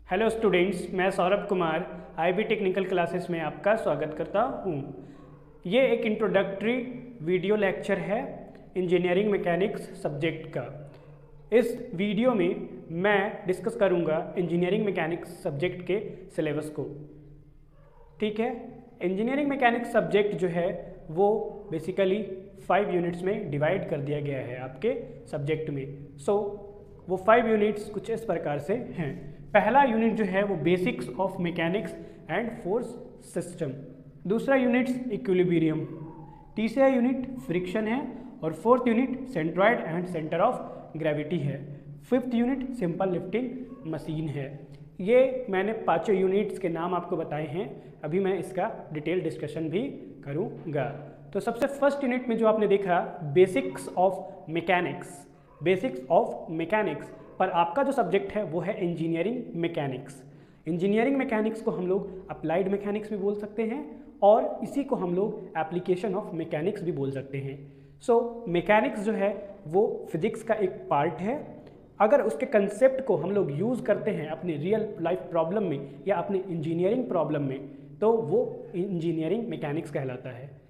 Hello students, मैं Saurabh Kumar IB technical classes में आपका स्वागत करता हूँ। ये एक इंट्रोडक्टरी वीडियो लेक्चर है इंजीनियरिंग मैकेनिक्स सब्जेक्ट का। इस वीडियो में मैं डिस्कस करूँगा इंजीनियरिंग मैकेनिक्स सब्जेक्ट के सिलेबस को। ठीक है, इंजीनियरिंग मैकेनिक्स सब्जेक्ट जो है वो बेसिकली 5 यूनिट्स में डिवाइड कर दिया गया है आपके सब्जेक्ट में। वो 5 यूनिट्स कुछ इस प्रकार से हैं। पहला यूनिट जो है वो basics of mechanics and force system, दूसरा यूनिट इक्विलिब्रियम, तीसरा यूनिट फ्रिक्शन है और fourth unit centroid and centre of gravity है, fifth unit simple lifting machine है। ये मैंने 5 यूनिट्स के नाम आपको बताए हैं। अभी मैं इसका डिटेल डिस्कशन भी करूँगा। तो सबसे फर्स्ट यूनिट में जो आपने देखा basics of mechanics, basics of mechanics पर आपका जो सब्जेक्ट है वो है इंजीनियरिंग मैकेनिक्स। इंजीनियरिंग मैकेनिक्स को हम लोग अप्लाइड मैकेनिक्स भी बोल सकते हैं और इसी को हम लोग एप्लीकेशन ऑफ मैकेनिक्स भी बोल सकते हैं। मैकेनिक्स जो है वो फिजिक्स का एक पार्ट है। अगर उसके कंसेप्ट को हम लोग यूज़ करते हैं अपने रियल लाइफ प्रॉब्लम में या अपने इंजीनियरिंग प्रॉब्लम में तो वो इंजीनियरिंग मैकेनिक्स कहलाता है।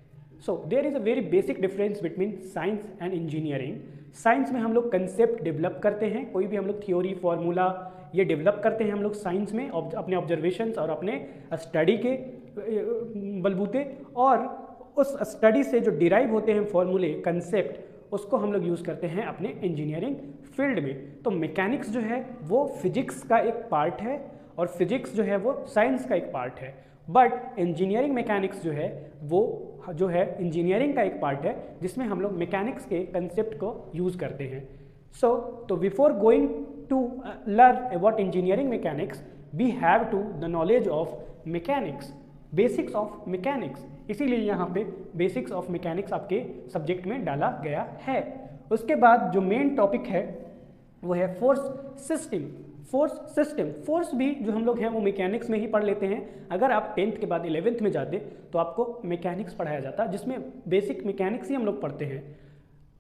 There is a very basic difference between science and engineering. Science में हम लोग कंसेप्ट डेवलप करते हैं, कोई भी हम लोग थ्योरी फार्मूला ये डेवलप करते हैं हम लोग साइंस में अपने ऑब्जर्वेशंस और अपने स्टडी के बलबूते, और उस स्टडी से जो डिराइव होते हैं फार्मूले कंसेप्ट उसको हम लोग यूज़ करते हैं अपने इंजीनियरिंग फील्ड में। तो मैकेनिक्स जो है वो फिजिक्स का एक पार्ट है और फिजिक्स जो है वो साइंस का एक पार्ट है। बट इंजीनियरिंग मैकेनिक्स जो है वो जो है इंजीनियरिंग का एक पार्ट है जिसमें हम लोग मैकेनिक्स के कंसेप्ट को यूज़ करते हैं। तो before going to learn about engineering mechanics we have to the knowledge of mechanics, basics of mechanics. इसीलिए यहाँ पे बेसिक्स ऑफ मैकेनिक्स आपके सब्जेक्ट में डाला गया है। उसके बाद जो मेन टॉपिक है वो है फोर्स सिस्टम। फोर्स भी जो हम लोग हैं वो मैकेनिक्स में ही पढ़ लेते हैं। अगर आप 10th के बाद 11th में जाते तो आपको मैकेनिक्स पढ़ाया जाता जिसमें बेसिक मैकेनिक्स ही हम लोग पढ़ते हैं।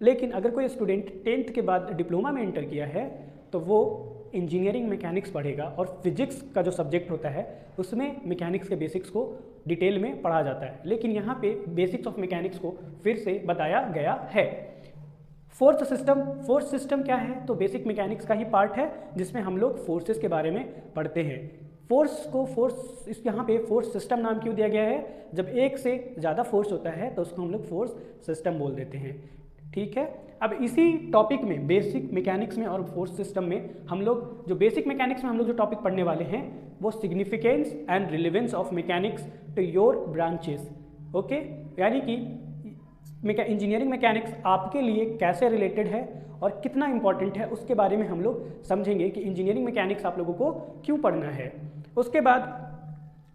लेकिन अगर कोई स्टूडेंट 10th के बाद डिप्लोमा में एंटर किया है तो वो इंजीनियरिंग मैकेनिक्स पढ़ेगा और फिजिक्स का जो सब्जेक्ट होता है उसमें मैकेनिक्स के बेसिक्स को डिटेल में पढ़ा जाता है। लेकिन यहाँ पे बेसिक्स ऑफ मैकेनिक्स को फिर से बताया गया है। फोर्स सिस्टम क्या है? तो बेसिक मैकेनिक्स का ही पार्ट है जिसमें हम लोग फोर्सेस के बारे में पढ़ते हैं। यहाँ पे फोर्स सिस्टम नाम क्यों दिया गया है? जब एक से ज़्यादा फोर्स होता है तो उसको हम लोग फोर्स सिस्टम बोल देते हैं। ठीक है, अब इसी टॉपिक में बेसिक मैकेनिक्स में और फोर्स सिस्टम में हम लोग जो बेसिक मैकेनिक्स में हम लोग जो टॉपिक पढ़ने वाले हैं वो significance and relevance of mechanics to your branches. Okay, यानी कि इंजीनियरिंग मैकेनिक्स आपके लिए कैसे रिलेटेड है और कितना इंपॉर्टेंट है उसके बारे में हम लोग समझेंगे कि इंजीनियरिंग मैकेनिक्स आप लोगों को क्यों पढ़ना है। उसके बाद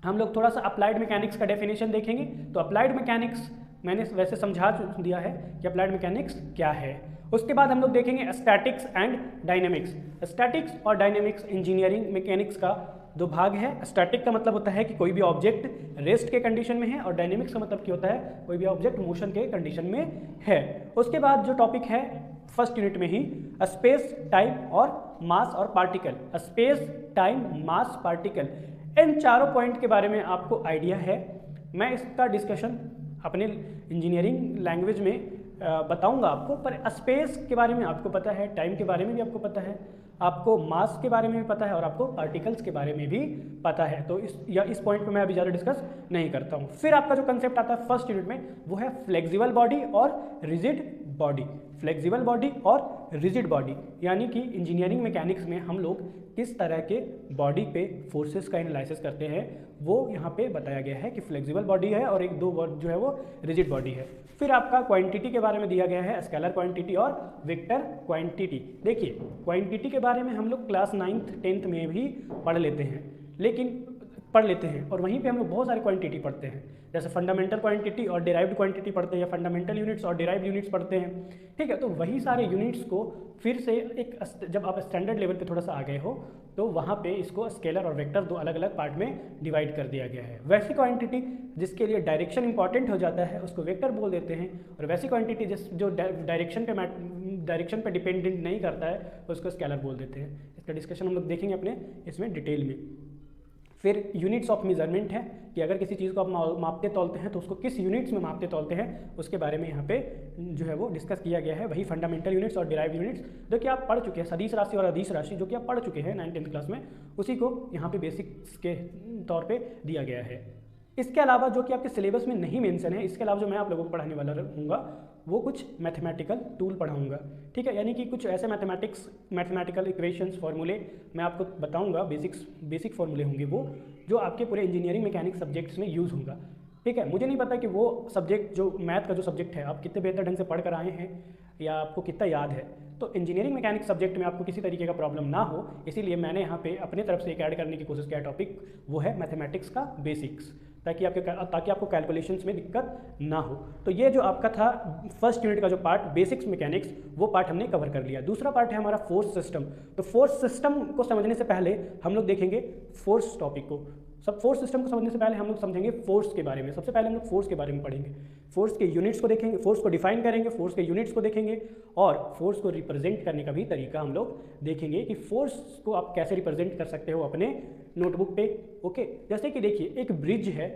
हम लोग थोड़ा सा अप्लाइड मैकेनिक्स का डेफिनेशन देखेंगे। तो अप्लाइड मैकेनिक्स मैंने वैसे समझा दिया है कि अप्लाइड मैकेनिक्स क्या है। उसके बाद हम लोग देखेंगे स्टैटिक्स एंड डायनेमिक्स। स्टैटिक्स और डायनेमिक्स इंजीनियरिंग मैकेनिक्स का 2 भाग है। स्टैटिक का मतलब होता है कि कोई भी ऑब्जेक्ट रेस्ट के कंडीशन में है और डायनेमिक्स का मतलब क्या होता है, कोई भी ऑब्जेक्ट मोशन के कंडीशन में है। उसके बाद जो टॉपिक है फर्स्ट यूनिट में ही स्पेस, टाइम और मास और पार्टिकल। स्पेस, टाइम, मास, पार्टिकल, इन चारों पॉइंट के बारे में आपको आइडिया है। मैं इसका डिस्कशन अपने इंजीनियरिंग लैंग्वेज में बताऊंगा आपको, पर स्पेस के बारे में आपको पता है, टाइम के बारे में भी आपको पता है, आपको मास के बारे में भी पता है और आपको पार्टिकल्स के बारे में भी पता है। तो इस पॉइंट पे मैं अभी ज़्यादा डिस्कस नहीं करता हूँ। फिर आपका जो कंसेप्ट आता है फर्स्ट यूनिट में वो है फ्लेक्सिबल बॉडी और रिजिड बॉडी। फ्लेक्सिबल बॉडी और रिजिड बॉडी यानी कि इंजीनियरिंग मैकेनिक्स में हम लोग किस तरह के बॉडी पे फोर्सेस का एनालिसिस करते हैं वो यहाँ पे बताया गया है कि फ्लेक्सिबल बॉडी है और एक 2 वर्ड जो है वो रिजिड बॉडी है। फिर आपका क्वांटिटी के बारे में दिया गया है, स्केलर क्वांटिटी और वेक्टर क्वांटिटी। देखिए क्वांटिटी के बारे में हम लोग क्लास 9th 10th में भी पढ़ लेते हैं और वहीं पे हम लोग बहुत सारी क्वांटिटी पढ़ते हैं, जैसे फंडामेंटल क्वांटिटी और डिराइव्ड क्वांटिटी पढ़ते हैं या फंडामेंटल यूनिट्स और डिराइव्ड यूनिट्स पढ़ते हैं। ठीक है, तो वही सारे यूनिट्स को फिर से जब आप स्टैंडर्ड लेवल पे थोड़ा सा आ गए हो तो वहाँ पे इसको स्केलर और वेक्टर 2 अलग अलग पार्ट में डिवाइड कर दिया गया है। वैसी क्वांटिटी जिसके लिए डायरेक्शन इंपॉर्टेंट हो जाता है उसको वेक्टर बोल देते हैं और वैसी क्वांटिटी जो डायरेक्शन पे डायरेक्शन पे डिपेंडेंट नहीं करता है उसको स्केलर बोल देते हैं। इसका डिस्कशन हम लोग देखेंगे अपने इसमें डिटेल में। फिर यूनिट्स ऑफ मेजरमेंट है कि अगर किसी चीज़ को आप मापते तोलते हैं तो उसको किस यूनिट्स में मापते तोलते हैं उसके बारे में यहाँ पे जो है वो डिस्कस किया गया है। वही फंडामेंटल यूनिट्स और डिराइव यूनिट्स जो कि आप पढ़ चुके हैं, सदिश राशि और अदिश राशि जो कि आप पढ़ चुके हैं 9th क्लास में, उसी को यहाँ पे बेसिक्स के तौर पे दिया गया है। इसके अलावा जो कि आपके सिलेबस में नहीं मेंशन है, इसके अलावा जो मैं आप लोगों को पढ़ाने वाला रहूँगा वो कुछ मैथमेटिकल टूल पढ़ाऊँगा, ठीक है। यानी कि कुछ ऐसे मैथमेटिकल इक्वेशंस फार्मूले मैं आपको बताऊँगा, बेसिक फार्मूले होंगे वो जो आपके पूरे इंजीनियरिंग मैकेनिक्स सब्जेक्ट्स में यूज़ होगा, ठीक है। मुझे नहीं पता कि वो सब्जेक्ट जो मैथ का जो सब्जेक्ट है आप कितने बेहतर ढंग से पढ़ कर आए हैं या आपको कितना याद है। तो इंजीनियरिंग मैकेनिक्स सब्जेक्ट में आपको किसी तरीके का प्रॉब्लम ना हो, इसीलिए मैंने यहाँ पे अपने तरफ से एक ऐड करने की कोशिश किया टॉपिक, वो है मैथमेटिक्स का बेसिक्स, ताकि आपको कैलकुलेशंस में दिक्कत ना हो। तो ये जो आपका था फर्स्ट यूनिट का जो पार्ट बेसिक्स मैकेनिक्स, वो पार्ट हमने कवर कर लिया। दूसरा पार्ट है हमारा फोर्स सिस्टम। तो फोर्स सिस्टम को समझने से पहले हम लोग देखेंगे फोर्स टॉपिक को। फोर्स सिस्टम को समझने से पहले हम लोग समझेंगे फोर्स के बारे में। सबसे पहले हम लोग फोर्स के बारे में पढ़ेंगे, फोर्स के यूनिट्स को देखेंगे, फोर्स को डिफाइन करेंगे, फोर्स के यूनिट्स को देखेंगे और फोर्स को रिप्रेजेंट करने का भी तरीका हम लोग देखेंगे कि फोर्स को आप कैसे रिप्रेजेंट कर सकते हो अपने नोटबुक पे, ओके। जैसे कि देखिए एक ब्रिज है,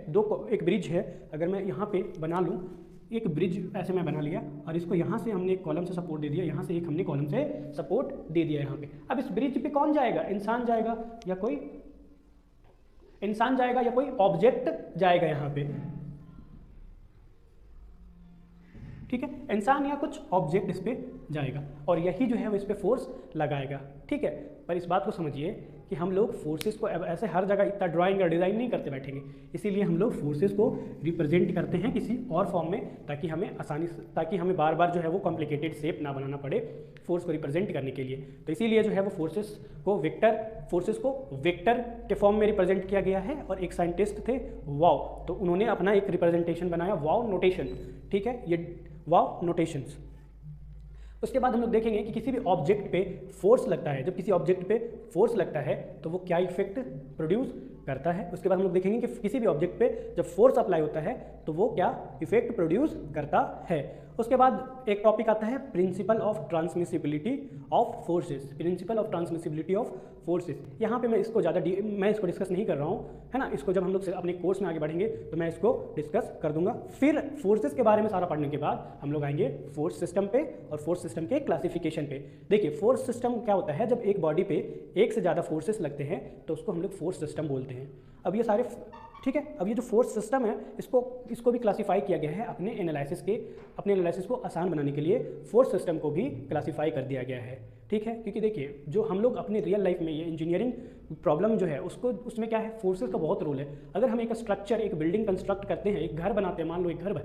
एक ब्रिज है, अगर मैं यहाँ पे बना लूँ एक ब्रिज, ऐसे मैं बना लिया और इसको यहाँ से हमने एक कॉलम से सपोर्ट दे दिया, यहाँ से एक हमने कॉलम से सपोर्ट दे दिया यहाँ पे। अब इस ब्रिज पे कौन जाएगा? इंसान जाएगा या कोई इंसान जाएगा या कोई ऑब्जेक्ट जाएगा यहाँ पे, ठीक है। इंसान या कुछ ऑब्जेक्ट इस पे जाएगा और यही जो है वो इस पे फोर्स लगाएगा, ठीक है। पर इस बात को समझिए कि हम लोग फोर्सेस को ऐसे हर जगह इतना ड्राइंग और डिज़ाइन नहीं करते बैठेंगे, इसीलिए हम लोग फोर्सेस को रिप्रेजेंट करते हैं किसी और फॉर्म में, ताकि हमें बार बार जो है वो कॉम्प्लिकेटेड शेप ना बनाना पड़े फोर्स को रिप्रेजेंट करने के लिए। तो इसीलिए जो है वो फोर्सेस को वेक्टर के फॉर्म में रिप्रेजेंट किया गया है। और एक साइंटिस्ट थे वाव, तो उन्होंने अपना एक रिप्रेजेंटेशन बनाया वाव नोटेशन, ठीक है, ये वाव नोटेशंस। उसके बाद हम लोग देखेंगे कि किसी भी ऑब्जेक्ट पे फोर्स लगता है, जब किसी ऑब्जेक्ट पे फोर्स लगता है तो वो क्या इफेक्ट प्रोड्यूस करता है। उसके बाद हम लोग देखेंगे कि किसी भी ऑब्जेक्ट पे जब फोर्स अप्लाई होता है तो वो क्या इफेक्ट प्रोड्यूस करता है। उसके बाद एक टॉपिक आता है principle of transmissibility of forces, principle of transmissibility of forces. यहाँ पे मैं इसको डिस्कस नहीं कर रहा हूँ, है ना। इसको जब हम लोग अपने कोर्स में आगे बढ़ेंगे तो मैं इसको डिस्कस कर दूंगा। फिर फोर्सेस के बारे में सारा पढ़ने के बाद हम लोग आएंगे फोर्स सिस्टम पे और फोर्स सिस्टम के क्लासिफिकेशन पे। देखिए फोर्स सिस्टम क्या होता है, जब एक बॉडी पे एक से ज़्यादा फोर्सेस लगते हैं तो उसको हम लोग फोर्स सिस्टम बोलते हैं। अब ये सारे ठीक है, अब ये जो फोर्स सिस्टम है इसको भी क्लासीफाई किया गया है अपने एनालिसिस को आसान बनाने के लिए फोर्स सिस्टम को भी क्लासीफाई कर दिया गया है, ठीक है। क्योंकि देखिए जो हम लोग अपने रियल लाइफ में ये इंजीनियरिंग प्रॉब्लम जो है उसमें क्या है, फोर्सेस का बहुत रोल है। अगर हम एक स्ट्रक्चर, एक बिल्डिंग कंस्ट्रक्ट करते हैं, एक घर बनाते हैं, मान लो एक घर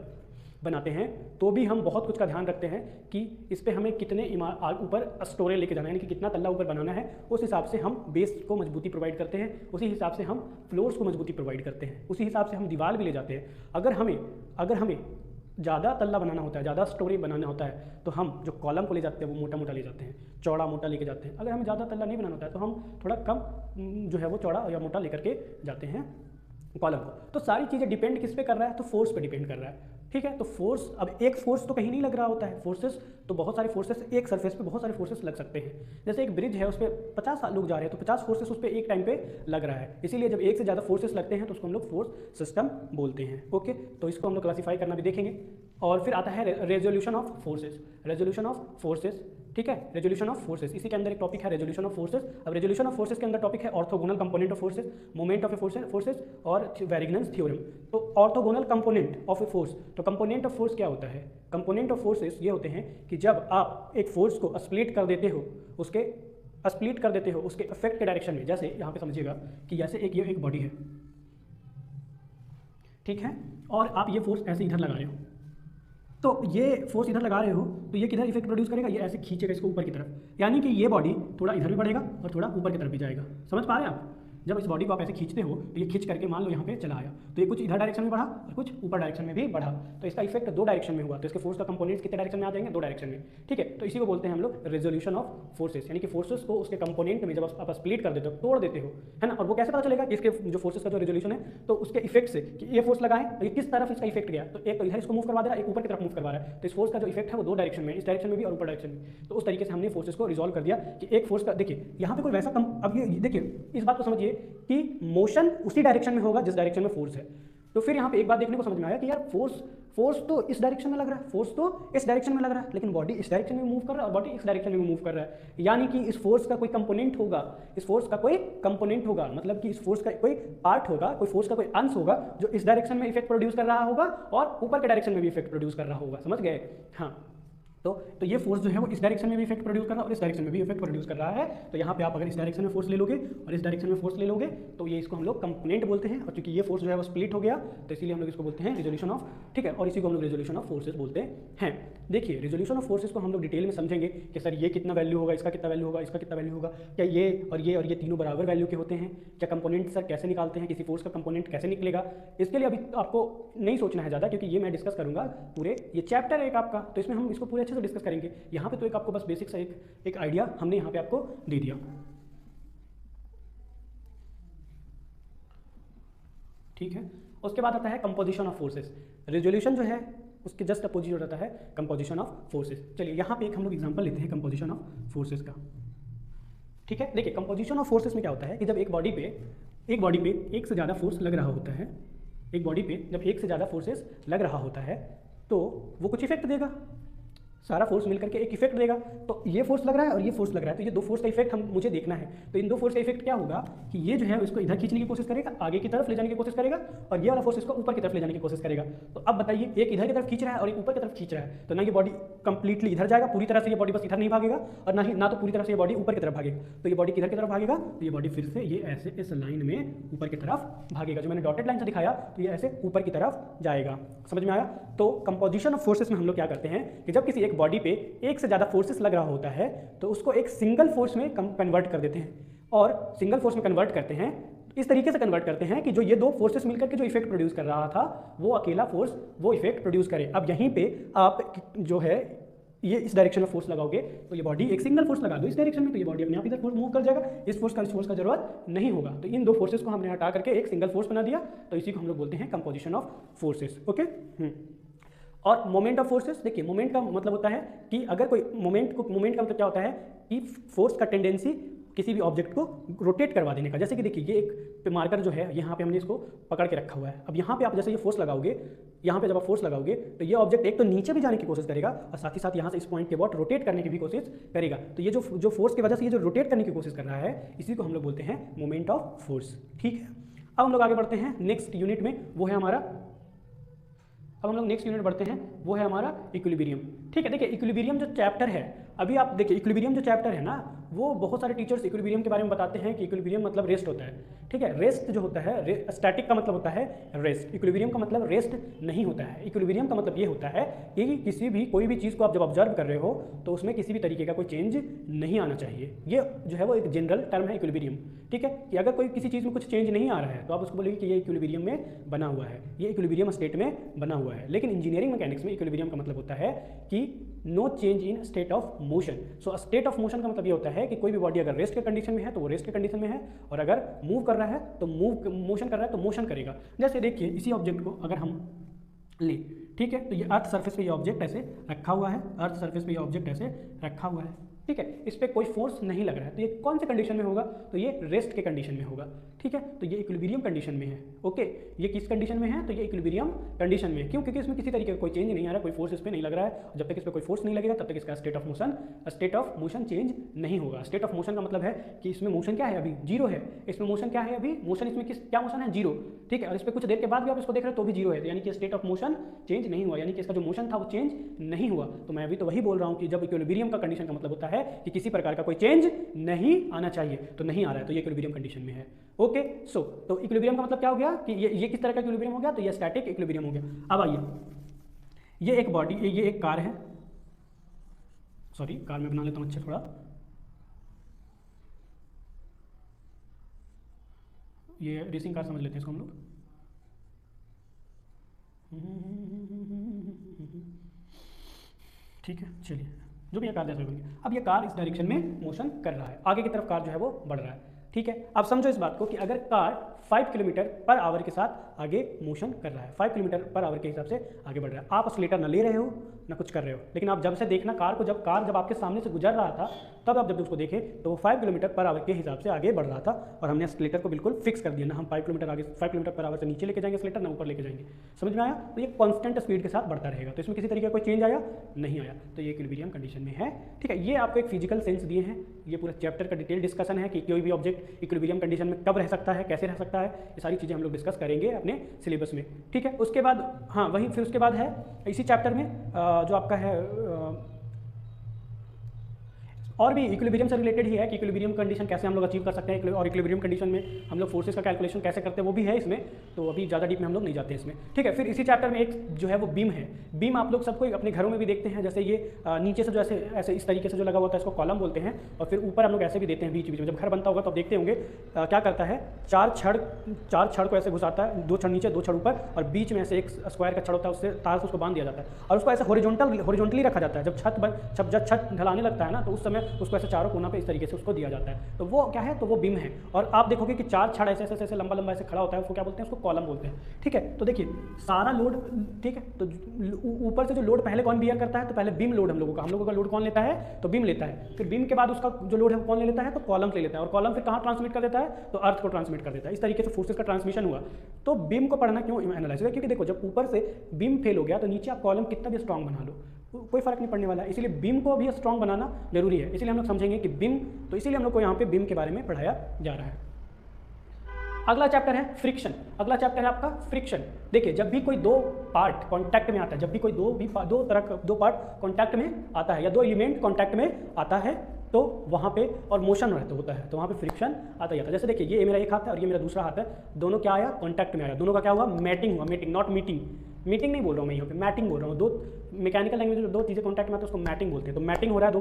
बनाते हैं, तो भी हम बहुत कुछ का ध्यान रखते हैं कि इस पे हमें कितने ऊपर स्टोरेज लेके जाना है, यानी कि कितना तल्ला ऊपर बनाना है। उस हिसाब से हम बेस को मजबूती प्रोवाइड करते हैं, उसी हिसाब से हम फ्लोर्स को मजबूती प्रोवाइड करते हैं, उसी हिसाब से हम दीवार भी ले जाते हैं। अगर हमें ज़्यादा तल्ला बनाना होता है, ज़्यादा स्टोरेज बनाना होता है, तो हम जो कॉलम को ले जाते हैं वो मोटा मोटा ले जाते हैं, चौड़ा मोटा लेके जाते हैं। अगर हमें ज़्यादा तल्ला नहीं बनाना होता है तो हम थोड़ा कम जो है वो चौड़ा या मोटा लेकर के जाते हैं कॉलम को। तो सारी चीज़ें डिपेंड किस पे कर रहा है, तो फोर्स पे डिपेंड कर रहा है, ठीक है। तो फोर्स, अब एक फोर्स तो कहीं नहीं लग रहा होता है, फोर्सेस तो बहुत सारे फोर्सेस, एक सरफेस पे बहुत सारे फोर्सेस लग सकते हैं। जैसे एक ब्रिज है, उस पर 50 लोग जा रहे हैं तो 50 फोर्सेस उस पर एक टाइम पे लग रहा है। इसीलिए जब एक से ज़्यादा फोर्सेस लगते हैं तो उसको हम लोग फोर्स सिस्टम बोलते हैं, ओके। तो इसको हम लोग क्लासीफाई करना भी देखेंगे। और फिर आता है रेजोल्यूशन ऑफ फोर्सेस, ठीक है, रेजोल्यूशन ऑफ फोर्सेस। इसी के अंदर एक टॉपिक है रेजोल्यूशन ऑफ फोर्सेस। अब रेजोल्यूशन ऑफ फोर्सेस के अंदर टॉपिक है orthogonal component of forces, moment of A forces और वेरिगनेंस थ्योरम। तो orthogonal component of a force, तो कंपोनेंट ऑफ फोर्स क्या होता है? कंपोनेंट ऑफ फोर्सेस ये होते हैं कि जब आप एक फोर्स को स्प्लिट कर देते हो उसके इफेक्ट के डायरेक्शन में। जैसे यहाँ पे समझिएगा कि जैसे ये एक बॉडी है, ठीक है, और आप ये फोर्स ऐसे इधर लगा रहे हो, तो ये फोर्स इधर लगा रहे हो तो ये किधर इफेक्ट प्रोड्यूस करेगा, ये ऐसे खींचेगा इसको ऊपर की तरफ, यानी कि ये बॉडी थोड़ा इधर भी बढ़ेगा और थोड़ा ऊपर की तरफ भी जाएगा। समझ पा रहे हैं आप? जब इस बॉडी को आप ऐसे खींचते हो तो ये खींच करके मान लो यहाँ पे चला आया, तो ये कुछ इधर डायरेक्शन में बढ़ा और कुछ ऊपर डायरेक्शन में भी बढ़ा, तो इसका इफेक्ट दो डायरेक्शन में हुआ, तो इसके फोर्स का कंपोनेंट्स कितने डायरेक्शन में आ जाएंगे, दो डायरेक्शन में, ठीक है। तो इसी को बोलते हैं हम लोग रेजोल्यूशन ऑफ फोर्सेस, यानी कि फोर्सेस को उसके कंपोनेंट में जब आप स्प्लिट कर देते हो, तोड़ देते हो, है ना। और वो कैसे पता चलेगा कि इसके जो फोर्सेस का जो रेजोल्यूशन है, तो उसके इफेक्ट से कि ये फोर्स लगाएं तो ये किस तरफ इसका इफेक्ट गया, तो एक तो इधर इसको मूव करवा दे रहा है, एक ऊपर की तरफ मूव करवा रहा है, तो इस फोर्स का जो इफेक्ट है वो दो डायरेक्शन में, इस डायरेक्शन में भी और ऊपर डायरेक्शन में। तो उस तरीके से हमने फोर्सेस को रिजॉल्व कर दिया कि एक फोर्स का, देखिए यहाँ पे कोई वैसा अब ये देखिए इस बात को समझिए कि मोशन उसी डायरेक्शन में होगा जिस डायरेक्शन में फोर्स है। तो फिर यहाँ पे एक बात देखने को समझ में आया कि यार फोर्स तो इस डायरेक्शन में लग रहा है, फोर्स तो इस डायरेक्शन में लग रहा है, लेकिन बॉडी इस डायरेक्शन में मूव कर रहा है और बॉडी इस डायरेक्शन में मूव कर रहा है, यानी कि इस फोर्स का कोई कंपोनेंट होगा, इस फोर्स का कोई कंपोनेंट होगा, मतलब कि इस फोर्स का कोई पार्ट होगा, कोई फोर्स का कोई अंश होगा जो इस डायरेक्शन में इफेक्ट प्रोड्यूस कर रहा होगा और ऊपर के डायरेक्शन में भी इफेक्ट प्रोड्यूस कर रहा होगा, समझ गए। हाँ, तो ये फोर्स जो है वो इस डायरेक्शन में भी इफेक्ट प्रोड्यूस कर रहा है और इस डायरेक्शन में भी इफेक्ट प्रोड्यूस कर रहा है। तो यहाँ पे आप अगर इस डायरेक्शन में फोर्स ले लोगे और इस डायरेक्शन में फोर्स ले लोगे तो ये इसको हम लोग कंपोनेंट बोलते हैं, और चूंकि ये फोर्स जो है वो स्प्लिट हो गया तो इसीलिए हम लोग इसको बोलते हैं रेजोल्यूशन ऑफ, ठीक है, और इसी को हम लोग रेजोल्यूशन ऑफ फोर्सेस बोलते हैं। देखिए रेजोल्यूशन ऑफ फोर्सेस को हम लोग डिटेल में समझेंगे कि सर ये कितना वैल्यू होगा, इसका कितना वैल्यू होगा, इसका कितना वैल्यू होगा, क्या ये तीनों बराबर वैल्यू के होते हैं, क्या कंपोनेंट सर कैसे निकालते हैं, किसी फोर्स का कंपोनेंट कैसे निकलेगा, इसके लिए अभी आपको नहीं सोचना है ज़्यादा, क्योंकि ये मैं डिस्कस करूंगा पूरे, ये चैप्टर है एक आपका, तो इसमें हम इसको पूरे अच्छे से डिस्कस करेंगे। यहाँ पे तो एक आपको बस बेसिक सा एक आइडिया हमने यहाँ पे आपको दे दिया, ठीक है। उसके बाद आता है कंपोजिशन ऑफ फोर्सेस। रेजोल्यूशन जो है उसके जस्ट अपोजिट हो जाता है कंपोजिशन ऑफ फोर्सेस। चलिए यहाँ पे एक हम लोग एग्जांपल लेते हैं कंपोजिशन ऑफ फोर्सेस का, ठीक है। देखिए कंपोजिशन ऑफ फोर्सेस में क्या होता है कि जब एक बॉडी पे एक से ज़्यादा फोर्स लग रहा होता है, एक बॉडी पे जब एक से ज़्यादा फोर्सेस लग रहा होता है तो वो कुछ इफेक्ट देगा, सारा फोर्स मिलकर के एक इफेक्ट देगा। तो ये फोर्स लग रहा है और ये फोर्स लग रहा है, तो ये दो फोर्स का इफेक्ट मुझे देखना है। तो इन दो फोर्स का इफेक्ट क्या होगा कि ये जो है इसको इधर खींचने की कोशिश करेगा, आगे की तरफ ले जाने की कोशिश करेगा, और ये वाला फोर्स इसको ऊपर की तरफ ले जाने की कोशिश करेगा। तो अब बताइए, एक इधर की तरफ खींच रहा है और एक ऊपर की तरफ खींच रहा है, तो ना ये बॉडी कंप्लीटली इधर जाएगा, पूरी तरह से ये बॉडी बस इधर नहीं भागेगा, और ना तो पूरी तरह से ये बॉडी ऊपर की तरफ भागेगा। तो ये बॉडी किधर की तरफ भागेगा, तो ये बॉडी फिर से ये ऐसे इस लाइन में ऊपर की तरफ भागेगा, जो मैंने डॉटेड लाइन से दिखाया, तो ये ऐसे ऊपर की तरफ जाएगा। समझ में आया। तो कंपोजिशन ऑफ फोर्सेस में हम लोग क्या करते हैं कि जब किसी एक बॉडी पे एक से ज़्यादा फोर्सेस लग रहा होता है तो उसको एक सिंगल फोर्स में कन्वर्ट कर देते हैं, और सिंगल फोर्स में कन्वर्ट करते हैं इस तरीके से कन्वर्ट करते हैं कि जो ये दो फोर्सेस मिलकर के जो इफेक्ट प्रोड्यूस कर रहा था वो अकेला फोर्स वो इफेक्ट प्रोड्यूस करे। अब यहीं पे आप जो है ये इस डायरेक्शन में फोर्स लगाओगे तो ये बॉडी एक सिंगल फोर्स लगा दो इस डायरेक्शन में, तो ये बॉडी अपने आप इधर मूव कर जाएगा, इस फोर्स का जरूरत नहीं होगा। तो इन दो फोर्सेस को हमने हटा करके एक सिंगल फोर्स बना दिया, तो इसी को हम लोग बोलते हैं कंपोजिशन ऑफ फोर्सेस। ओके। और मोमेंट ऑफ फोर्सेस, देखिए मोमेंट का मतलब होता है कि अगर कोई मोमेंट का मतलब क्या होता है कि फोर्स का टेंडेंसी किसी भी ऑब्जेक्ट को रोटेट करवा देने का। जैसे कि देखिए ये एक मार्कर जो है यहाँ पे हमने इसको पकड़ के रखा हुआ है। अब यहाँ पे आप जैसे ये फोर्स लगाओगे, यहाँ पे जब आप फोर्स लगाओगे तो ये ऑब्जेक्ट एक तो नीचे भी जाने की कोशिश करेगा और साथ ही साथ यहाँ से इस पॉइंट के अबाउट रोटेट करने की भी कोशिश करेगा। तो ये जो फोर्स की वजह से ये जो रोटेट करने की कोशिश कर रहा है इसी को हम लोग बोलते हैं मोमेंट ऑफ फोर्स। ठीक है, अब हम लोग आगे बढ़ते हैं नेक्स्ट यूनिट में, वो है हमारा वो है हमारा इक्विलिब्रियम। ठीक है, देखिए इक्विलिब्रियम जो चैप्टर है, अभी आप देखिए इक्विलिब्रियम जो चैप्टर है ना, वो बहुत सारे टीचर्स इक्विलिब्रियम के बारे में बताते हैं कि इक्विलिब्रियम मतलब रेस्ट होता है। ठीक है, रेस्ट जो होता है, स्टैटिक का मतलब होता है रेस्ट, इक्विलिब्रियम का मतलब रेस्ट नहीं होता है। इक्विलिब्रियम का मतलब ये होता है कि किसी भी कोई भी चीज़ को आप जब ऑब्जर्व कर रहे हो तो उसमें किसी भी तरीके का कोई चेंज नहीं आना चाहिए। ये जो है वो एक जनरल टर्म है इक्विलिब्रियम। ठीक है, कि अगर कोई किसी चीज़ में कुछ चेंज नहीं आ रहा है तो आप उसको बोलेंगे कि ये इक्विलिब्रियम में बना हुआ है, ये इक्विलिब्रियम स्टेट में बना हुआ है। लेकिन इंजीनियरिंग मैकेनिक्स में इक्विलिब्रियम का मतलब होता है कि no change in state of motion. So state of motion का मतलब ये होता है कि कोई भी बॉडी अगर रेस्ट के कंडीशन में है तो वो रेस्ट के कंडीशन में है, और अगर मूव कर रहा है तो मोशन कर रहा है तो मोशन करेगा। जैसे देखिए इसी ऑब्जेक्ट को अगर हम ले, ठीक है, तो ये अर्थ सरफेस पे ये ऑब्जेक्ट ऐसे रखा हुआ है, अर्थ सरफेस पे ये ऑब्जेक्ट ऐसे रखा हुआ है। ठीक है, इस पर कोई फोर्स नहीं लग रहा है, तो ये कौन से कंडीशन में होगा, तो ये रेस्ट के कंडीशन में होगा। ठीक है, तो ये इक्विलिब्रियम कंडीशन में है। ओके, ये किस कंडीशन में है, तो ये इक्विलिब्रियम कंडीशन में है। क्यों? क्योंकि इसमें किसी तरीके का कोई चेंज नहीं आ रहा है, कोई फोर्स इस पर नहीं लग रहा है। जब तक इस पर कोई फोर्स नहीं लगेगा तब तक इसका स्टेट ऑफ मोशन चेंज नहीं होगा। स्टेट ऑफ मोशन का मतलब है कि इसमें मोशन क्या है, अभी जीरो है। इसमें मोशन क्या है, अभी मोशन इसमें क्या मोशन है, जीरो। ठीक है, और इस पर कुछ देर के बाद भी आप इसको देख रहे हो तो भी जीरो है, तो यानी कि स्टेट ऑफ मोशन चेंज नहीं हुआ, यानी कि इसका जो मोशन था वो चेंज नहीं हुआ। तो मैं अभी तो वही बोल रहा हूँ कि जब इक्विलिब्रियम का कंडीशन का मतलब होता है कि किसी प्रकार का कोई चेंज नहीं आना चाहिए, तो नहीं आ रहा है, तो ये इक्विलिब्रियम कंडीशन में है। ओके, सो तो इक्विलिब्रियम का मतलब क्या हो गया कि ये किस तरह का इक्विलिब्रियम हो गया, तो ये स्टैटिक इक्विलिब्रियम हो गया। अब आइए, ये एक बॉडी, ये एक कार है, सॉरी कार में बना लेता हूँ अच्छा थोड़ा। ये रेसिंग कार समझ लेते हैं इसको हम लोग। ठीक है, चलिए जो भी ये कार जैसे बन गया। अब ये कार इस डायरेक्शन में मोशन कर रहा है, आगे की तरफ कार जो है वो बढ़ रहा है। ठीक है, अब समझो इस बात को कि अगर कार 5 किलोमीटर पर आवर के साथ आगे मोशन कर रहा है, 5 किलोमीटर पर आवर के हिसाब से आगे बढ़ रहा है, आप एक्सीलेटर ना ले रहे हो ना कुछ कर रहे हो, लेकिन आप जब से देखना कार को, जब कार जब आपके सामने से गुजर रहा था तब आप जब उसको देखें तो वो 5 किलोमीटर पर आवर के हिसाब से आगे बढ़ रहा था, और हमने एक्सीलेटर को बिल्कुल फिक्स कर दिया ना, हम 5 किलोमीटर पर आवर से नीचे लेके जाएंगे एक्सीलेटर, ना ऊपर लेके जाएंगे। समझ में आया? तो ये कॉन्स्टेंट स्पीड के साथ बढ़ता रहेगा, तो इसमें किसी तरीके का कोई चेंज आया नहीं आया, तो ये इक्विलिब्रियम कंडीशन में है। ठीक है, ये आपको एक फिजिकल सेंस दिए हैं, ये पूरा चैप्टर का डिटेल डिस्कशन है कि कोई भी ऑब्जेक्ट इक्विलिब्रियम कंडीशन में कब रह सकता है, कैसे रह सकता है, ये सारी चीज़ें हम लोग डिस्कस करेंगे अपने सिलेबस में। ठीक है, उसके बाद हाँ वहीं फिर उसके बाद है इसी चैप्टर में जो आपका है और भी इक्विलिब्रियम से रिलेटेड ही है कि इक्विलिब्रियम कंडीशन कैसे हम लोग अचीव कर सकते हैं, और इक्विलिब्रियम कंडीशन में हम लोग फोर्सेस का कैलकुलेशन कैसे करते हैं वो भी है इसमें, तो अभी ज़्यादा डीप में हम लोग नहीं जाते हैं इसमें। ठीक है, फिर इसी चैप्टर में एक जो है वो बीम है। बीम आप लोग सबको अपने घरों में भी देखते हैं, जैसे ये नीचे से जो ऐसे ऐसे इस तरीके से जो लगा हुआ होता है इसको कॉलम बोलते हैं, और फिर ऊपर हम लोग ऐसे भी देते हैं बीच बीच में। जब घर बनता होगा तो आप देखते होंगे क्या करता है, चार छड़ को ऐसे घुसाता है, 2 छड़ नीचे 2 छड़ ऊपर, और बीच में ऐसे एक स्क्वायर का छड़ होता है, उससे तार से उसको बांध दिया जाता है, और उसको ऐसे हॉरिजॉन्टली रखा जाता है। जब छत ढलाने लगता है ना, तो उस समय उसको ऐसे चारों पे इस तरीके से उसको दिया जाता है, तो वो क्या है, तो वो बीम है। और आप देखोगे कि 4 छड़ ऐसे ऐसे लंबा लंबा ऐसे खड़ा होता है, उसको क्या बोलते हैं, उसको कॉलम बोलते हैं। ठीक है, तो देखिए सारा लोड, ठीक है, तो ऊपर से जो लोड पहले कौन बियर करता है, तो पहले बीम लोड हम लोगों का लोड कौन लेता है, तो बीम लेता है। फिर बीम के बाद उसका जो लोड है कौन ले लेता है, तो कॉलम ले लेता है, और कॉलम फिर कहाँ ट्रांसमिट कर देता है, तो अर्थ को ट्रांसमिट कर देता है। इस तरीके से फोर्सेस का ट्रांसमिशन हुआ। तो बीम को पढ़ना क्यों एनालाइज हुआ, क्योंकि देखो जब ऊपर से बीम फेल हो गया तो नीचे आप कॉलम कितना भी स्ट्रॉन्ग बना लो कोई फर्क नहीं पड़ने वाला है, इसीलिए बीम को भी स्ट्रॉन्ग बनाना जरूरी है। इसीलिए हम लोग समझेंगे कि बीम, तो इसीलिए हम लोग को यहाँ पे बीम के बारे में पढ़ाया जा रहा है। अगला चैप्टर है फ्रिक्शन। अगला चैप्टर है आपका फ्रिक्शन। देखिए जब भी कोई 2 पार्ट कांटेक्ट में आता है, जब भी कोई दो पार्ट कांटेक्ट में आता है या 2 एलिमेंट कांटेक्ट में आता है, तो वहाँ पे और मोशन रहता होता है, तो वहाँ पे फ्रिक्शन आता ही आता है। जैसे देखिए ये मेरा एक हाथ है और ये मेरा दूसरा हाथ है, दोनों क्या आया, कांटेक्ट में आया, दोनों का क्या हुआ, मैटिंग हुआ। मैटिंग, नॉट मीटिंग, मीटिंग नहीं बोल रहा हूँ मैं यहाँ पे, मैटिंग बोल रहा हूँ। 2 मैकेनिकल लैंग्वेज में 2 चीज़ें कॉन्टैक्ट में आते हैं उसको मैटिंग बोलते हैं। तो मैटिंग हो रहा है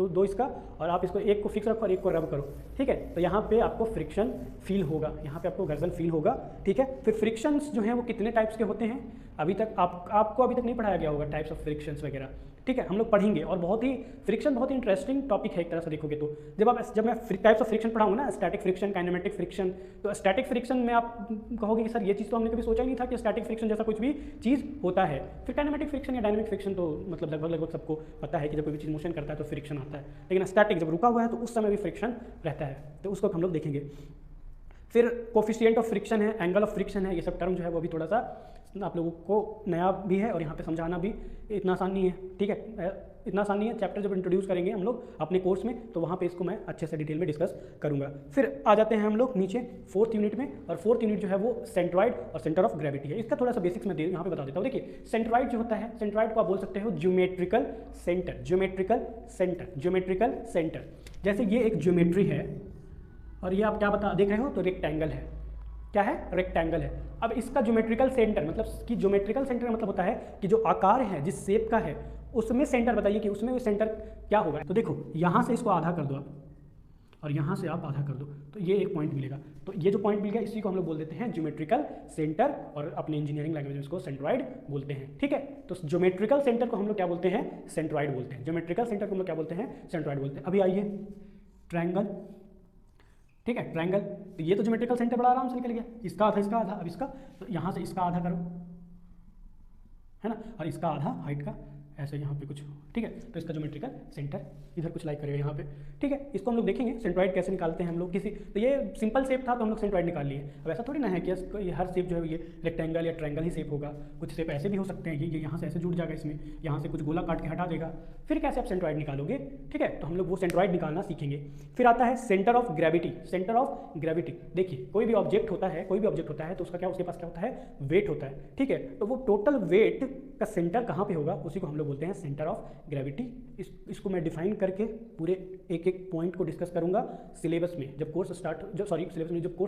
दो इसका, और आप इसको एक को फिक्स रखो और एक को रब करो। ठीक है, तो यहाँ पे आपको फ्रिक्शन फील होगा, यहाँ पे आपको घर्षण फील होगा। ठीक है, फिर फ्रिक्शंस जो हैं वो कितने टाइप्स के होते हैं, अभी तक आपको अभी तक नहीं पढ़ाया गया होगा टाइप्स ऑफ फ्रिक्शंस वगैरह। ठीक है, हम लोग पढ़ेंगे, और फ्रिक्शन बहुत ही इंटरेस्टिंग टॉपिक है एक तरह से देखोगे तो। जब मैं टाइप्स ऑफ फ्रिक्शन पढ़ाऊंगा ना, स्टैटिक फ्रिक्शन, काइनेमेटिक फ्रिक्शन, तो स्टैटिक फ्रिक्शन में आप कहोगे कि सर ये चीज़ तो हमने कभी सोचा ही नहीं था कि स्टैटिक फ्रिक्शन जैसा कुछ भी चीज़ होता है। फिर काइनेमेटिक फ्रिक्शन या डायनेमिक फ्रिक्शन तो मतलब लगभग सबको पता है कि जब कोई भी चीज़ मोशन करता है तो फ्रिक्शन आता है, लेकिन स्टैटिक जब रुका हुआ है तो उस समय भी फ्रिक्शन रहता है, तो उसको हम लोग देखेंगे। फिर कोफिशिएंट ऑफ फ्रिक्शन है, एंगल ऑफ फ्रिक्शन है, ये सब टर्म जो है वो भी थोड़ा सा आप लोगों को नया भी है, और यहाँ पे समझाना भी इतना आसान नहीं है। ठीक है, इतना आसान नहीं है। चैप्टर जब इंट्रोड्यूस करेंगे हम लोग अपने कोर्स में, तो वहाँ पे इसको मैं अच्छे से डिटेल में डिस्कस करूँगा। फिर आ जाते हैं हम लोग नीचे 4th यूनिट में, और 4th यूनिट जो है वो सेंट्रॉइड और सेंटर ऑफ ग्रेविटी है। इसका थोड़ा सा बेसिक्स मैं यहाँ पे बता देता हूँ। देखिए सेंट्रॉइड जो होता है, सेंट्रॉइड को आप बोल सकते हो geometrical centre, geometrical centre, geometrical centre. जैसे ये एक ज्योमेट्री है और ये आप क्या देख रहे हो, तो रेक्टेंगल है। क्या है, रेक्टेंगल है। अब इसका ज्योमेट्रिकल सेंटर मतलब कि ज्योमेट्रिकल सेंटर का मतलब होता है कि जो आकार है, जिस शेप का है, उसमें सेंटर बताइए कि उसमें वो सेंटर क्या होगा। तो देखो यहाँ से इसको आधा कर दो आप, और यहाँ से आप आधा कर दो, तो ये एक पॉइंट मिलेगा। तो ये जो पॉइंट मिल गया इसी को हम लोग बोल देते हैं ज्योमेट्रिकल सेंटर, और अपने इंजीनियरिंग लैंग्वेज में इसको सेंट्रॉइड बोलते हैं। ठीक है, तो ज्योमेट्रिकल सेंटर को हम लोग क्या बोलते हैं, सेंट्रॉइड बोलते हैं। ज्योमेट्रिकल सेंटर को हम लोग क्या बोलते हैं, सेंट्रॉइड बोलते हैं। अभी आइए ट्रायंगल। ठीक है, ट्रायंगल, तो ये तो ज्योमेट्रिकल सेंटर बड़ा आराम से निकल गया, इसका आधा इसका आधा। अब इसका, तो यहाँ से इसका आधा करो, है ना, और इसका आधा हाइट का ऐसे यहाँ पे कुछ। ठीक है, तो इसका ज्योमेट्रिकल सेंटर इधर कुछ लाइक करेगा यहाँ पे। ठीक है, इसको हम लोग देखेंगे सेंट्रॉइड कैसे निकालते हैं हम लोग। किसी तो ये सिंपल शेप था तो हम लोग सेंट्रॉइड निकाल लिए। अब ऐसा थोड़ी ना है कि ये हर शेप जो है ये रेक्टेंगल या ट्रायंगल ही शेप होगा, कुछ शेप ऐसे भी हो सकते हैं कि ये यहाँ से ऐसे जुड़ जाएगा, इसमें यहाँ से कुछ गोला काट के हटा देगा, फिर कैसे आप सेंट्रॉइड निकालोगे। ठीक है, तो हम लोग वो सेंट्रॉइड निकालना सीखेंगे। फिर आता है centre of gravity. Centre of gravity, देखिए कोई भी ऑब्जेक्ट होता है, कोई भी ऑब्जेक्ट होता है तो उसका क्या, उसके पास क्या होता है, वेट होता है। ठीक है, तो वो टोटल वेट का सेंटर कहाँ पे होगा, उसी को हम लोग बोलते हैं सेंटर ऑफ ग्रेविटी। इसको मैं डिफाइन करके पूरे एक एक पॉइंट को डिस्कस करूंगा सिलेबस में, जब कोर्स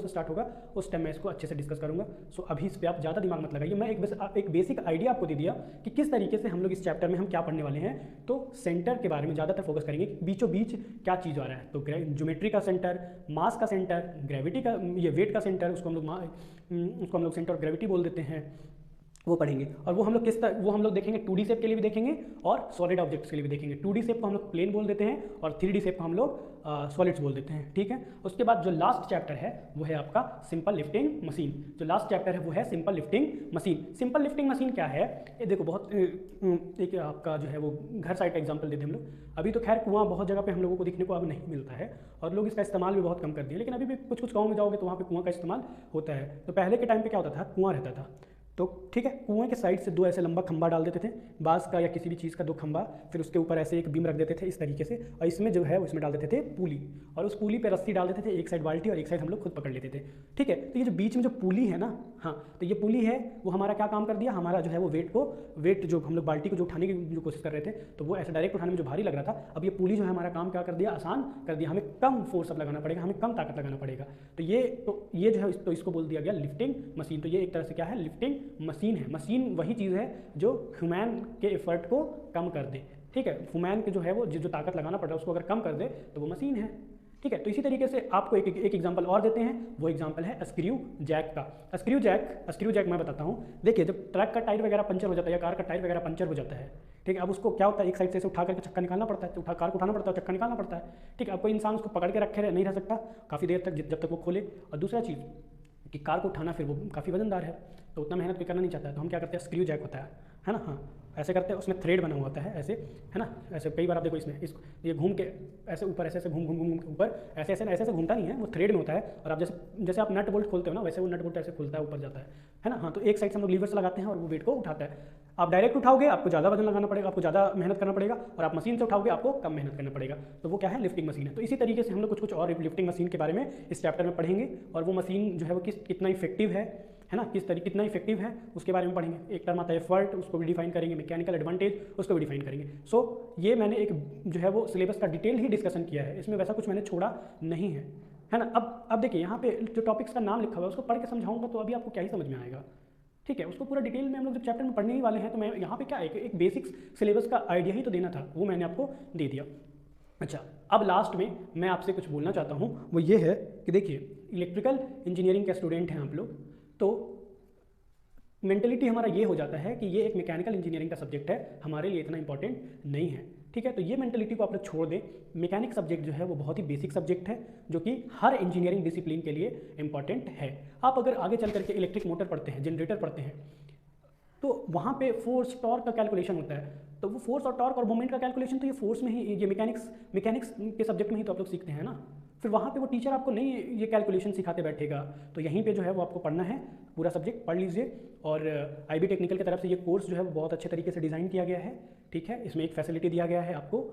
स्टार्ट होगा उस टाइम मैं इसको अच्छे से डिस्कस करूंगा। सो अभी इस पर आप ज़्यादा दिमाग मत लगाइए, मैं एक बेसिक आइडिया आपको दे दिया कि किस तरीके से हम लोग इस चैप्टर में हम क्या पढ़ने वाले हैं। तो सेंटर के बारे में ज़्यादातर फोकस करेंगे, बीचों बीच क्या चीज़ आ रहा है। तो ज्योमेट्री का सेंटर, मास का सेंटर, ग्रेविटी का, ये वेट का सेंटर, उसको हम लोग सेंटर ऑफ ग्रेविटी बोल देते हैं, वो पढ़ेंगे। और वो हम लोग देखेंगे 2D शेप के लिए भी देखेंगे और सॉलिड ऑब्जेक्ट्स के लिए भी देखेंगे। 2D शेप को हम लोग प्लेन बोल देते हैं और 3D शेप को हम लोग सॉलिड्स बोल देते हैं, ठीक है। उसके बाद जो लास्ट चैप्टर है वो है आपका सिंपल लिफ्टिंग मशीन। जो लास्ट चैप्टर है वो है simple lifting machine. Simple lifting machine क्या है, ये देखो बहुत एक आपका जो है वो घर साइड का एग्जांपल देते हैं हम लोग। अभी तो खैर कुआं बहुत जगह पे हम लोगों को देखने को अब नहीं मिलता है और लोग इसका इस्तेमाल भी बहुत कम कर दिए, लेकिन अभी भी कुछ कुछ गाँव में जाओगे तो वहाँ पे कुआं का इस्तेमाल होता है। तो पहले के टाइम पे क्या होता था, कुआं रहता था, तो ठीक है, कुएं के साइड से 2 ऐसे लंबा खंबा डाल देते थे, बांस का या किसी भी चीज़ का 2 खंबा, फिर उसके ऊपर ऐसे एक बीम रख देते थे इस तरीके से, और इसमें जो है उसमें डाल देते थे पुली, और उस पुली पे रस्सी डाल देते थे, एक साइड बाल्टी और एक साइड हम लोग खुद पकड़ लेते थे, ठीक है। तो ये जो बीच में जो पुली है ना, हाँ, तो ये पुली है वो हमारा क्या काम कर दिया, हमारा जो है वो वेट जो हम लोग बाल्टी को जो उठाने की जो कोशिश कर रहे थे, तो वो ऐसे डायरेक्ट उठाने में जो भारी लग रहा था, अब ये पुली जो है हमारा काम क्या कर दिया, आसान कर दिया। हमें कम फोर्स अब लगाना पड़ेगा, हमें कम ताकत लगाना पड़ेगा। तो ये जो है तो इसको बोल दिया गया लिफ्टिंग मशीन। तो ये एक तरह से क्या है, लिफ्टिंग मशीन है। मशीन वही चीज़ है जो ह्यूमन के एफर्ट को कम कर दे, ठीक है। ह्यूमन के जो है वो जो ताकत लगाना पड़ रहा है उसको अगर कम कर दे तो वो मशीन है, ठीक है। तो इसी तरीके से आपको एक एग्जांपल और देते हैं, वो एग्जांपल है स्क्रू जैक का। स्क्रू जैक मैं बताता हूँ। देखिए, जब ट्रक का टायर वगैरह पंचर हो जाता है या कार का टायर वगैरह पंचर हो जाता है, ठीक है, अब उसको क्या होता है, एक साइड से इसे उठा करके चक्का निकालना पड़ता है, कार को उठाना पड़ता है, चक्का निकालना पड़ता है, ठीक है। अब कोई इंसान उसको पकड़ के रखे नहीं रह सकता काफ़ी देर तक, जब तक वो खोले। और दूसरा चीज़ कि कार को उठाना फिर वो काफ़ी वजनदार है, तो उतना मेहनत भी करना नहीं चाहता है, तो हम क्या करते हैं, स्क्रू जैक होता है ना, हाँ, ऐसे करते हैं, उसमें थ्रेड बना हुआ होता है ऐसे, है ना, ऐसे कई बार आप देखो इसमें ये घूम के ऐसे ऊपर ऐसे घूम के ऊपर ऐसे घूमता नहीं है, वो थ्रेड में होता है। और आप जैसे आप नट बोल्ट खोलते हो ना, वैसे वो नट बोल्ट ऐसे खुलता है, ऊपर जाता है ना, हाँ। तो एक साइड से हम लोग लीवर से लगाते हैं और वो वेट को उठाता है। आप डायरेक्ट उठाओगे आपको ज़्यादा वजन लगाना पड़ेगा, आपको ज़्यादा मेहनत करना पड़ेगा, और आप मशीन से उठाओगे आपको कम मेहनत करना पड़ेगा। तो वो क्या है, लिफ्टिंग मशीन है। तो इसी तरीके से हम लोग कुछ और लिफ्टिंग मशीन के बारे में इस चैप्टर में पढ़ेंगे, और वो मशीन जो है वो कितना इफेक्टिव है ना, कितना इफेक्टिव है उसके बारे में पढ़ेंगे। एक टर्म आता है एफर्ट, उसको भी डिफाइन करेंगे, मैकेनिकल एडवांटेज उसको भी डिफाइन करेंगे। सो ये मैंने एक जो है वो सिलेबस का डिटेल ही डिस्कशन किया है, इसमें वैसा कुछ मैंने छोड़ा नहीं है ना। अब देखिए, यहाँ पे जो टॉपिक्स का नाम लिखा हुआ है उसको पढ़ के समझाऊंगा तो अभी आपको क्या ही समझ में आएगा, ठीक है। उसको पूरा डिटेल में हम लोग जब चैप्टर में पढ़ने ही वाले हैं, तो मैं यहाँ पे क्या एक बेसिक सिलेबस का आइडिया ही तो देना था, वो मैंने आपको दे दिया। अच्छा, अब लास्ट में मैं आपसे कुछ बोलना चाहता हूँ, वो ये है कि देखिए, इलेक्ट्रिकल इंजीनियरिंग के स्टूडेंट हैं आप लोग, तो मेंटलिटी हमारा ये हो जाता है कि ये एक मैकेनिकल इंजीनियरिंग का सब्जेक्ट है, हमारे लिए इतना इंपॉर्टेंट नहीं है, ठीक है। तो ये मेंटलिटी को आप लोग छोड़ दें। मैकेनिक सब्जेक्ट जो है वो बहुत ही बेसिक सब्जेक्ट है, जो कि हर इंजीनियरिंग डिसिप्लिन के लिए इंपॉर्टेंट है। आप अगर आगे चल करके इलेक्ट्रिक मोटर पढ़ते हैं, जनरेटर पढ़ते हैं, तो वहाँ पे फोर्स टॉर्क का कैलकुलेशन होता है, तो वो फोर्स और टॉर्क और मोमेंट का कैलकुलेशन तो ये फोर्स में ही, ये मैकेनिक्स के सब्जेक्ट में ही तो आप लोग सीखते हैं ना। फिर वहाँ पे वो टीचर आपको नहीं ये कैलकुलेशन सिखाते बैठेगा, तो यहीं पे जो है वो आपको पढ़ना है, पूरा सब्जेक्ट पढ़ लीजिए। और IB टेक्निकल की तरफ से ये कोर्स जो है वो बहुत अच्छे तरीके से डिज़ाइन किया गया है, ठीक है। इसमें एक फैसिलिटी दिया गया है आपको,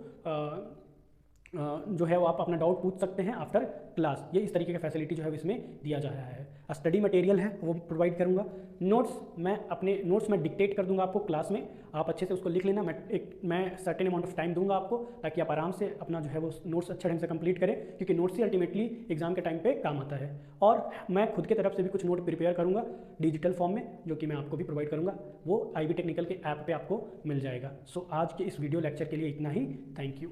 जो है वो आप अपना डाउट पूछ सकते हैं आफ्टर क्लास, ये इस तरीके का फैसिलिटी जो है इसमें दिया जा रहा है। स्टडी मटेरियल है वो प्रोवाइड करूँगा, नोट्स मैं डिक्टेट कर दूंगा आपको क्लास में, आप अच्छे से उसको लिख लेना। मैं सर्टेन अमाउंट ऑफ टाइम दूंगा आपको, ताकि आप आराम से अपना जो है वो नोट्स अच्छे ढंग से कंप्लीट करें, क्योंकि नोट्स ही अल्टीमेटली एग्जाम के टाइम पे काम आता है। और मैं खुद की तरफ से भी कुछ नोट प्रिपेयर करूँगा डिजिटल फॉर्म में, जो कि मैं आपको भी प्रोवाइड करूँगा, वो IB टेक्निकल के ऐप पर आपको मिल जाएगा। सो आज के इस वीडियो लेक्चर के लिए इतना ही, थैंक यू।